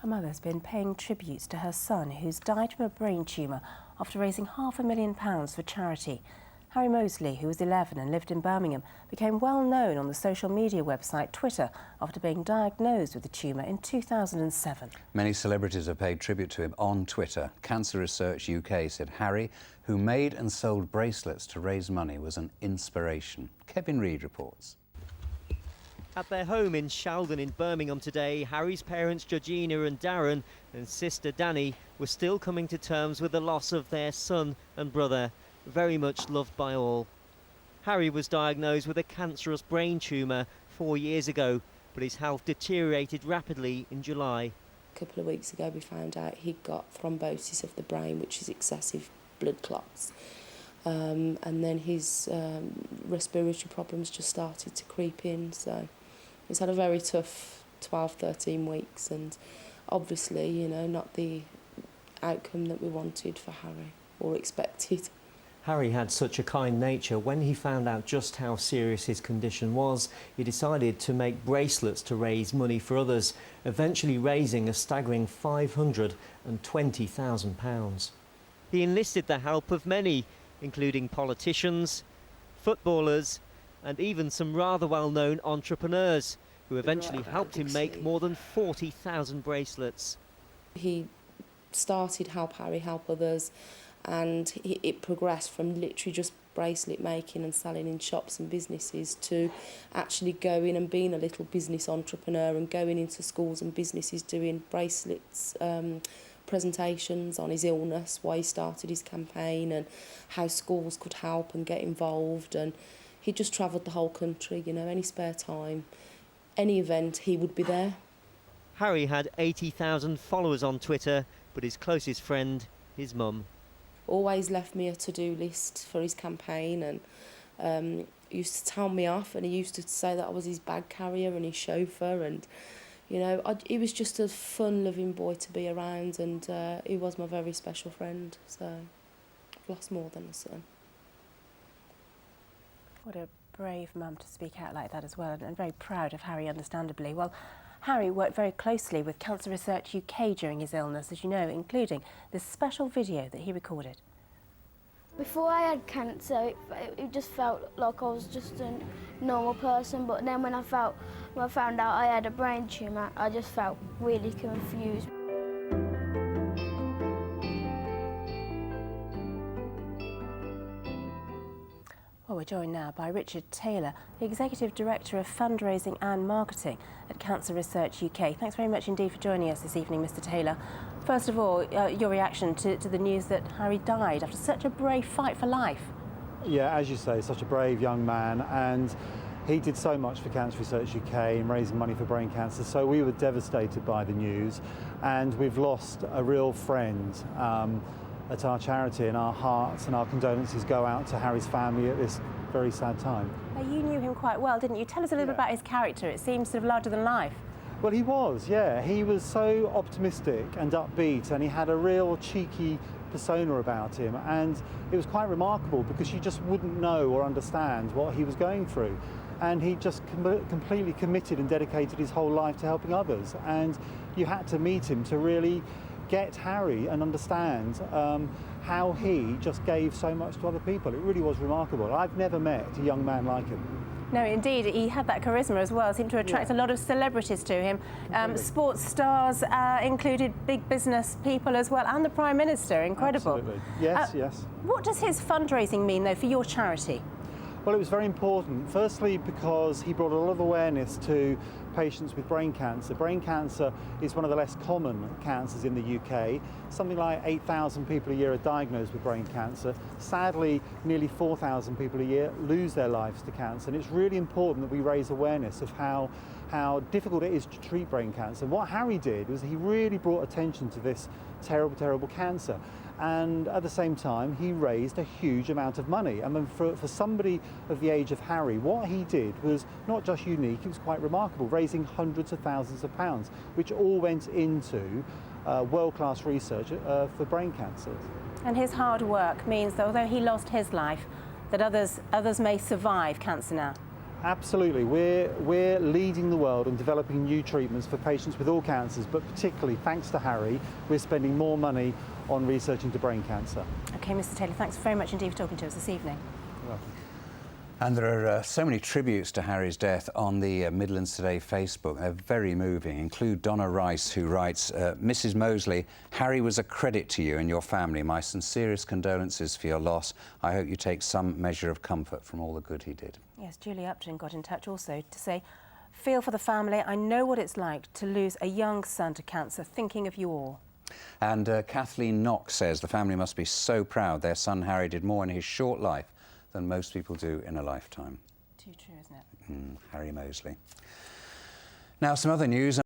A mother's been paying tributes to her son, who's died from a brain tumour after raising £500,000 for charity. Harry Moseley, who was 11 and lived in Birmingham, became well known on the social media website Twitter after being diagnosed with the tumour in 2007. Many celebrities have paid tribute to him on Twitter. Cancer Research UK said Harry, who made and sold bracelets to raise money, was an inspiration. Kevin Reid reports. At their home in Sheldon in Birmingham today, Harry's parents Georgina and Darren and sister Danny were still coming to terms with the loss of their son and brother, very much loved by all. Harry was diagnosed with a cancerous brain tumour 4 years ago, but his health deteriorated rapidly in July. A couple of weeks ago we found out he'd got thrombosis of the brain, which is excessive blood clots. And then his respiratory problems just started to creep in, so he's had a very tough 12-13 weeks, and obviously, you know, not the outcome that we wanted for Harry or expected. Harry had such a kind nature. When he found out just how serious his condition was, he decided to make bracelets to raise money for others, eventually raising a staggering £520,000. He enlisted the help of many, including politicians, footballers, and even some rather well-known entrepreneurs, who eventually helped him make more than 40,000 bracelets. He started Help Harry, Help Others, and it progressed from literally just bracelet making and selling in shops and businesses to actually going and being a little business entrepreneur and going into schools and businesses doing bracelets, presentations on his illness, why he started his campaign and how schools could help and get involved. And he just travelled the whole country, you know, any spare time, any event, he would be there. Harry had 80,000 followers on Twitter, but his closest friend, his mum. Always left me a to-do list for his campaign, and used to tell me off, and he used to say that I was his bag carrier and his chauffeur, and you know, he was just a fun-loving boy to be around, and he was my very special friend, so I've lost more than a son. What a brave mum to speak out like that as well, and very proud of Harry, understandably. Well, Harry worked very closely with Cancer Research UK during his illness, as you know, including this special video that he recorded. Before I had cancer, it just felt like I was just a normal person, but then when I found out I had a brain tumour, I just felt really confused. Well, we're joined now by Richard Taylor, the Executive Director of Fundraising and Marketing at Cancer Research UK. Thanks very much indeed for joining us this evening, Mr. Taylor. First of all, your reaction to the news that Harry died after such a brave fight for life. Yeah, as you say, such a brave young man, and he did so much for Cancer Research UK in raising money for brain cancer, so we were devastated by the news, and we've lost a real friend at our charity, and our hearts and our condolences go out to Harry's family at this very sad time. Now, you knew him quite well, didn't you? Tell us a little bit about his character. It seems sort of larger than life. Well, he was, yeah. He was so optimistic and upbeat, and he had a real cheeky persona about him, and it was quite remarkable because you just wouldn't know or understand what he was going through. And he just completely committed and dedicated his whole life to helping others, and you had to meet him to really get Harry and understand how he just gave so much to other people. It really was remarkable. I've never met a young man like him. No, indeed, he had that charisma as well, seemed to attract a lot of celebrities to him. Sports stars included, big business people as well, and the Prime Minister, incredible. Absolutely. Yes, yes. What does his fundraising mean, though, for your charity? Well, it was very important, firstly because he brought a lot of awareness to patients with brain cancer. Brain cancer is one of the less common cancers in the UK. Something like 8,000 people a year are diagnosed with brain cancer. Sadly, nearly 4,000 people a year lose their lives to cancer, and it's really important that we raise awareness of how difficult it is to treat brain cancer. And what Harry did was he really brought attention to this terrible, terrible cancer. And at the same time, he raised a huge amount of money. I mean, for somebody of the age of Harry, what he did was not just unique, it was quite remarkable, raising hundreds of thousands of pounds, which all went into world-class research for brain cancers. And his hard work means that although he lost his life, that others may survive cancer now. Absolutely. We're leading the world in developing new treatments for patients with all cancers, but particularly thanks to Harry, we're spending more money on research into brain cancer. OK, Mr Taylor, thanks very much indeed for talking to us this evening. You're welcome. And there are so many tributes to Harry's death on the Midlands Today Facebook. They're very moving. Include Donna Rice, who writes, Mrs Moseley, Harry was a credit to you and your family. My sincerest condolences for your loss. I hope you take some measure of comfort from all the good he did. Yes, Julie Upton got in touch also to say, feel for the family. I know what it's like to lose a young son to cancer, thinking of you all. And Kathleen Knox says the family must be so proud their son Harry did more in his short life than most people do in a lifetime. Too true, isn't it? Harry Moseley. Now, some other news.